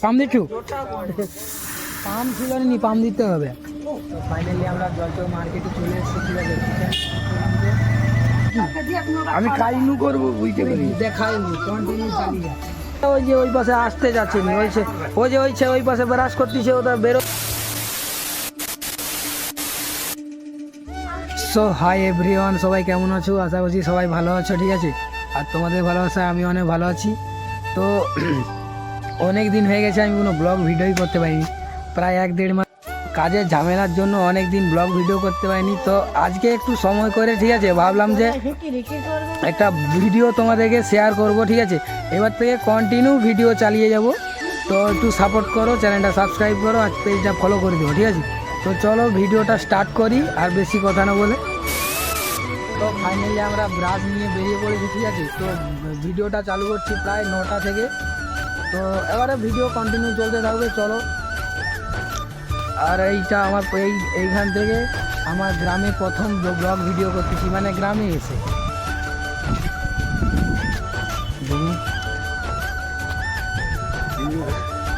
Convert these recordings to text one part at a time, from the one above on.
Pump দিচ্ছু? Pump ছিল নি, pump দিতে হবে। তো ফাইনালি আমরা জলচর মার্কেটে চলে এসেছি, ঠিক আছে? আমি কাইনু করবো বুঝতে পারি, দেখাইনি, কন্টিনিউ চালিয়ে ওই যে ওই পাশে আসতে যাচ্ছে নি, ওই পাশে ব্রাশ করতেছে, ওটা বেরো। সো হাই এভরিওয়ান, সবাই কেমন আছো? আশা করছি সবাই ভালো আছো, ঠিক আছে? আর তোমাদের ভালোবাসায় আমি অনেক ভালো আছি। তো অনেক দিন হয়ে গেছে আমি কোনো ব্লগ ভিডিওই করতে পারিনি, প্রায় 1-1.5 মাস কাজের ঝামেলার জন্য অনেক দিন ব্লগ ভিডিও করতে পারিনি। তো আজকে একটু সময় করে, ঠিক আছে, ভাবলাম যে একটা ভিডিও তোমাদেরকে শেয়ার করব, ঠিক আছে? এবার থেকে কন্টিনিউ ভিডিও চালিয়ে যাব। তো একটু সাপোর্ট করো, চ্যানেলটা সাবস্ক্রাইব করো, আর পেজটা ফলো করে দেবো, ঠিক আছে? তো চলো ভিডিওটা স্টার্ট করি, আর বেশি কথা না বলে। তো ফাইনালি আমরা ব্রাশ নিয়ে বেরিয়ে পড়েছি, ঠিক আছে? তো ভিডিওটা চালু করছি প্রায় 9টা থেকে। তো এবারে ভিডিও কন্টিনিউ চলতে থাকবে, চলো। আর এইটা আমার এইখান থেকে আমার গ্রামে প্রথম ব্লগ ভিডিও করতেছি, মানে গ্রামে এসে।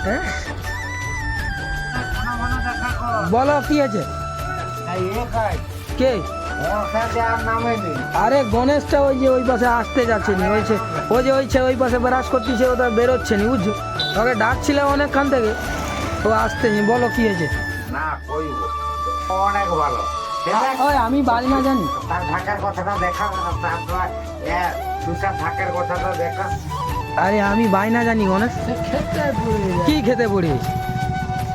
হ্যাঁ, বলো কি আছে? কে? আরে গণেশটা ওই যে ওই পাশে আসতে যাচ্ছে নি, ওই পাশে ব্রাশ করতেছে, ওটা বেরোচ্ছে নি, বুঝছো? ওকে ডাকছিলে অনেকক্ষণ থেকে, ও আসতে নি। বলো কি হয়েছে? না কইব অনেক ভালো। ওই আমি বাড়ি না জানি, তার ঢাকার কথাটা দেখা, তারপর সুসার ঢাকার কথাটা দেখা। আরে আমি বায়না জানি গণেশ। কি খেতে পড়ি?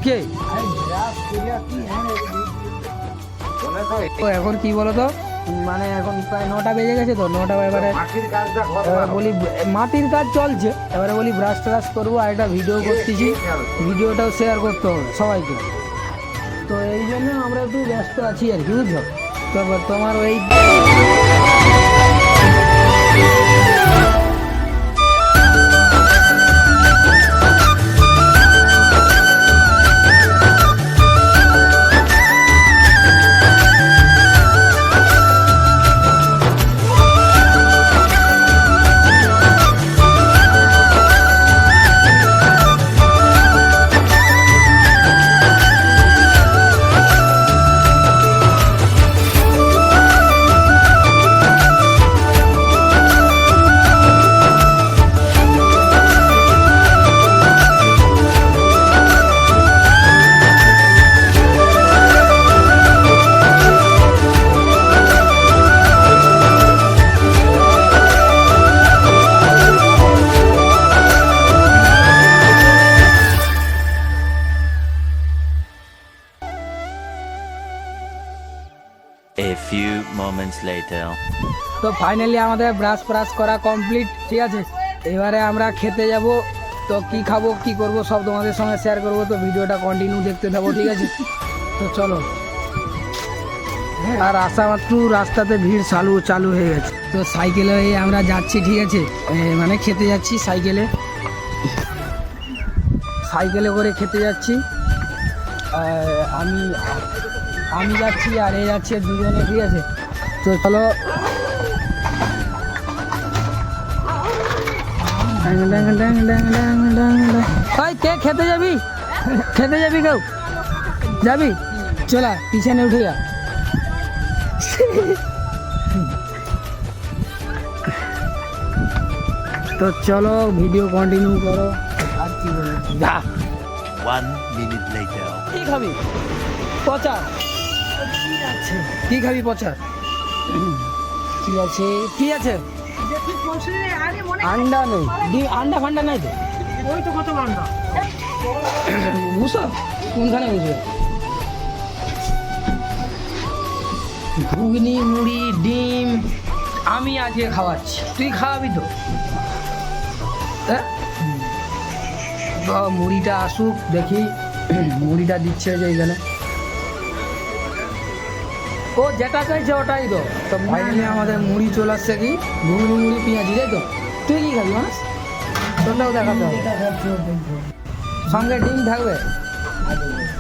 কে? এখন কি বলো তো, মানে এখন প্রায় 9টা বেজে গেছে, তো 9টা এবারে বলি মাটির কাজ চলছে, এবারে বলি ব্রাশ ট্রাশ করবো, আর একটা ভিডিও করতেছি, ভিডিওটাও শেয়ার করতে হবে সবাইকে। তো এই জন্য আমরা একটু ব্যস্ত আছি আর কি, বুঝছো? তো তোমার ওই A few moments later. তো ফাইনালি আমাদের ব্রাশ করা কমপ্লিট, ঠিক আছে? এবারে আমরা খেতে যাব। তো কি খাবো, কি করব, সব তোমাদের সঙ্গে শেয়ার করব। তো ভিডিওটা কন্টিনিউ দেখতে থাকো, ঠিক আছে? তো চলো। আর আসা মাত্র রাস্তাতে ভিড় চালু হয়ে গেছে। তো সাইকেলে আমরা যাচ্ছি, ঠিক আছে? মানে খেতে যাচ্ছি সাইকেলে করে খেতে যাচ্ছি। আমি যাচ্ছি আর এ যাচ্ছে, দুজনে, ঠিক আছে? তো চলো। কে খেতে যাবি? কেউ যাবি? চলা, পিছনে উঠে যা। তো চলো ভিডিও কন্টিনিউ করো। আর কি বলবো, যা। 1 minute later. কি খাবি? পচা? কি খাবি? পচা? কি আছে? আন্ডা নেই, আন্ডা ফান্ডা নাই তো? ওই তো কত আন্ডা বুঝো, কোনখানে বুঝবে? ঘুগনি, মুড়ি, ডিম আমি আজকে খাওয়াচ্ছি, তুই খাওয়াবি তো? মুড়িটা আসুক, দেখি মুড়িটা দিচ্ছে যে এইখানে। ও যেটা চাইছে ওটাই তো। তো ফাইনালি আমাদের মুড়ি চলে আসছে, কি ঘুগনি, মুড়ি, পেঁয়াজি, তাই তো? তুই কি খাবি মানুষ? তোরটাও দেখাতে হবে, সঙ্গে ডিম থাকবে।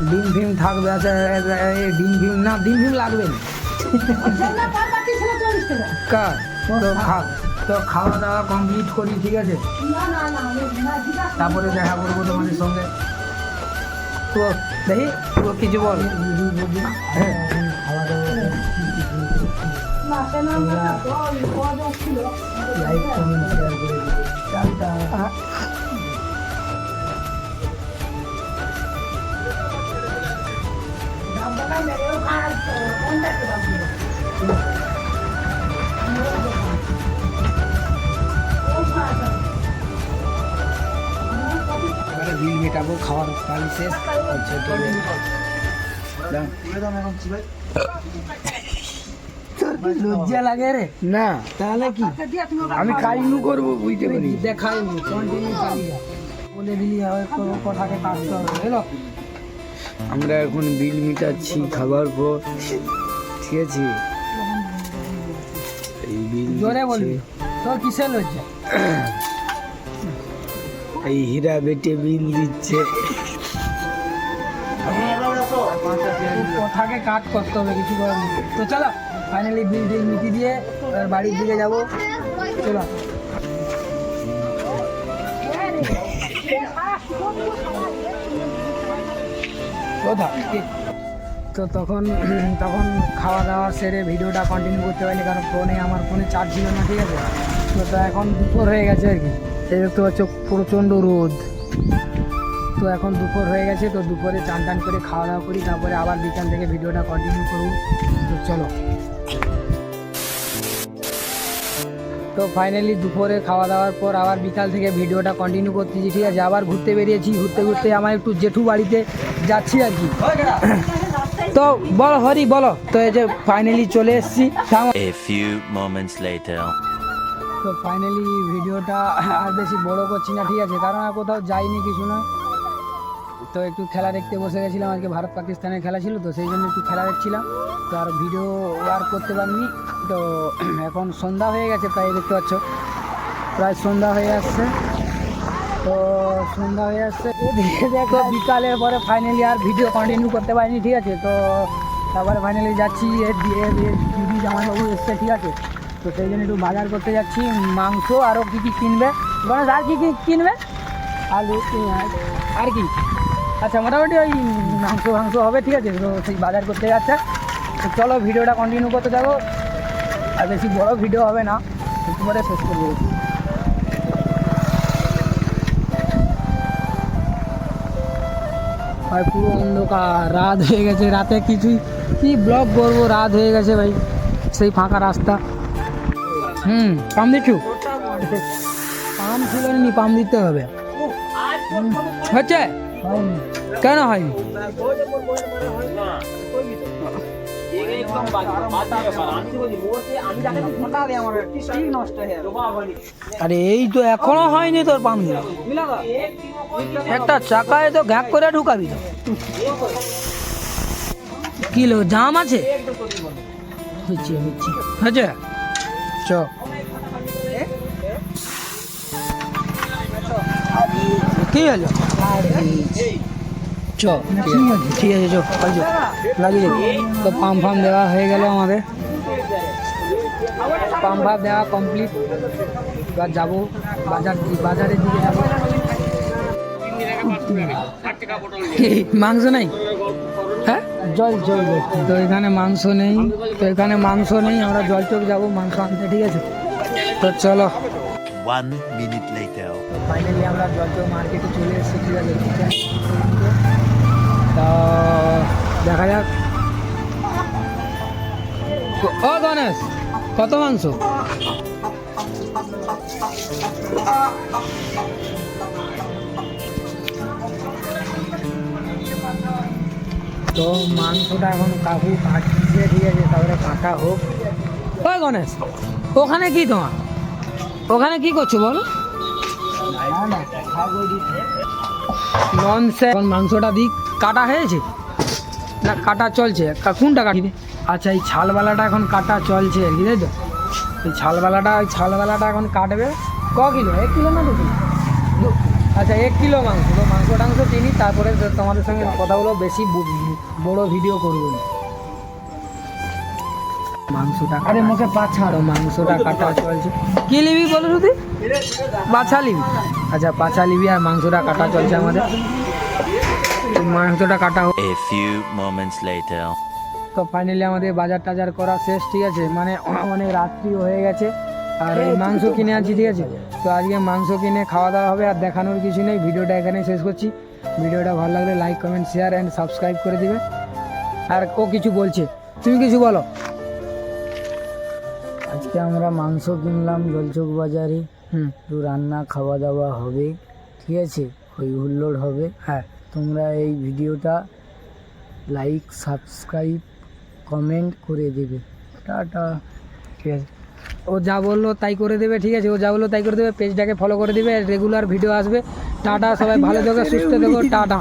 ডিম ফিম থাকবে। আচ্ছা ডিম ফিম না, ডিম ফিম লাগবে না। কার? তো খাক, তো খাওয়া দাওয়া কমপ্লিট করি, ঠিক আছে, তারপরে দেখা করবো তোমাদের সঙ্গে। তো দেখি তো কিছু বল। হ্যাঁ, খাওয়া দাওয়া লাইক কমেন্ট শেয়ার করে দিবে। টাটা। এবারে বিল মেটাবো, খাওয়ার পানি শেষ হচ্ছে। লজ্জা লাগে রে? না, তাহলে কি আমি কাইনু করবো বুঝতে পারি, দেখাই কন্টিনিউ চালিয়ে বলে দিলি হয় কথাকে কাটতে হবে, বুঝলো? আমরা এখন বিল মিটাচ্ছি খাবার পর, ঠিক আছে? এই বিল জোরে বলবি, তোর কিসের লজ্জা? এই হীরা বেটে বিল দিচ্ছে, কথাকে কাট করতে হবে, কিছু করার নেই। তো চলো ফাইনালি বিল টিল মিটি দিয়ে এবার বাড়ির দিকে যাবো, চলো। তো তখন খাওয়া দাওয়া সেরে ভিডিওটা কন্টিনিউ করতে পারিনি, কারণ আমার ফোনে চার্জ ছিল না, ঠিক আছে? তো এখন দুপুর হয়ে গেছে আর কি, এই দেখতে পাচ্ছ প্রচণ্ড রোদ। তো এখন দুপুর হয়ে গেছে, তো দুপুরে চান টান করে খাওয়া দাওয়া করি, তারপরে আবার বিকাল থেকে ভিডিওটা কন্টিনিউ করবো। তো চলো। তো ফাইনালি দুপুরে খাওয়া দাওয়ার পর আবার বিকাল থেকে ভিডিওটা কন্টিনিউ করতেছি, ঠিক আছে? আবার ঘুরতে বেরিয়েছি, ঘুরতে আমার একটু জেঠু বাড়িতে যাচ্ছি আর কি। তো বলো হরি, বলো। তো এই যে ফাইনালি চলে এসেছি। A few moments later. তো ফাইনালি ভিডিওটা আর বেশি বড় করছি না, ঠিক আছে? কারণ আর কোথাও যাইনি, কিছু না। তো একটু খেলা দেখতে বসে গেছিলাম, আজকে ভারত পাকিস্তানের খেলা ছিল, তো সেই জন্য একটু খেলা দেখছিলাম, তো আর ভিডিও আর করতে পারিনি। তো এখন সন্ধ্যা হয়ে গেছে প্রায়, দেখতে পাচ্ছ প্রায় সন্ধ্যা হয়ে আসছে। তো সন্ধ্যা হয়ে আসছে, দেখে দেখো বিকালের পরে ফাইনালি আর ভিডিও কন্টিনিউ করতে পারিনি, ঠিক আছে? তো তারপরে ফাইনালি যাচ্ছি, দিদি জামাইবাবু এসছে, ঠিক আছে? তো সেই জন্য একটু বাজার করতে যাচ্ছি, মাংস আরও কী কী কিনবে, গণেশ আর কী কী কিনবে, আলু আর কি, আচ্ছা মোটামুটি ওই মাংস হবে, ঠিক আছে? তো সেই বাজার করতে যাচ্ছে। তো চলো ভিডিওটা কন্টিনিউ করতে যাবো, আর বেশি বড় ভিডিও হবে না, একটু পরে শেষ করবো। ভাই পুরো অন্ধকার, রাত হয়ে গেছে, রাতে কিছুই কি ব্লগ করবো, রাত হয়ে গেছে ভাই, সেই ফাঁকা রাস্তা। পাম দিচ্ছু? পাম ছিল নি, পাম দিতে হবে। হচ্ছে কেন হয়নি? আরে এই তো এখনো হয়নি তোর পাম দিল, একটা চাকায় তো ঘ্যাক করে ঢুকাবি তো। কিলো জাম আছে, হচ্ছে চ কি হলো? চ ঠিক আছে, চো লাগিয়ে তো পাম্প ফার্ম দেওয়া হয়ে গেল আমাদের, পাম্প ফার্ম দেওয়া কমপ্লিট। এবার যাবো বাজারের দিকে যাবো। মাংস নাই? হ্যাঁ, জল তো এখানে মাংস নেই, আমরা জলচক যাবো মাংস আনতে, ঠিক আছে? তো চলো। 1 minute later. ফাইনালি আমরা জলচক মার্কেটে চলে এসেছি, ঠিক আছে? তা দেখা যাক। ও গণেশ, কত মাংস? তো মাংসটা এখন কাকু কাটছে, ঠিক আছে? তারপরে কাটা হোক। ও গণেশ, ওখানে কি তোমার, ওখানে কি করছো বলো? এখন মাংসটা দিক, কাটা হয়েছে না কাটা চলছে? কোনটা কাটিবে? আচ্ছা, এই ছালওয়ালাটা এখন কাটা চলছে আর কি, তাই তো? এই ছালওয়ালাটা এখন কাটবে। ক কিলো? 1 কিলো না 2 কিলো? আচ্ছা 1 কিলো মাংস। তো মাংস কিনি, তারপরে তোমাদের সঙ্গে কথাগুলো বেশি বড় ভিডিও করবো। মাংসটা আরে মুখে পাছা তো মাংসটা কাটা চলছে কি নিবি বলো শুধু পাছা নিবি আচ্ছা পাছা নিবি আর মাংসটা কাটা চলছে আমাদের তো মাংসটা কাটা A few moments later. তো ফাইনালি আমাদের বাজার টাজার করা শেষ ঠিক আছে মানে অনেক রাত্রিও হয়ে গেছে আর এই মাংস কিনে আনছি ঠিক আছে তো আজকে মাংস কিনে খাওয়া দাওয়া হবে আর দেখানোর কিছু নেই ভিডিওটা এখানে শেষ করছি ভিডিওটা ভালো লাগলে like comment share and subscribe করে দিবে আর ও কিছু বলছে তুমি কিছু বলো আজকে আমরা মাংস কিনলাম জলচক বাজারে তো রান্না খাওয়া দাওয়া হবে ঠিক আছে হই হুল্লোড় হবে হ্যাঁ তোমরা এই ভিডিওটা লাইক সাবস্ক্রাইব কমেন্ট করে দেবে টাটা ঠিক আছে ও যা বললো তাই করে দেবে ঠিক আছে ও যা বললো তাই করে দেবে পেজটাকে ফলো করে দেবে রেগুলার ভিডিও আসবে টাটা সবাই ভালো থেকো সুস্থ থেকো টাটা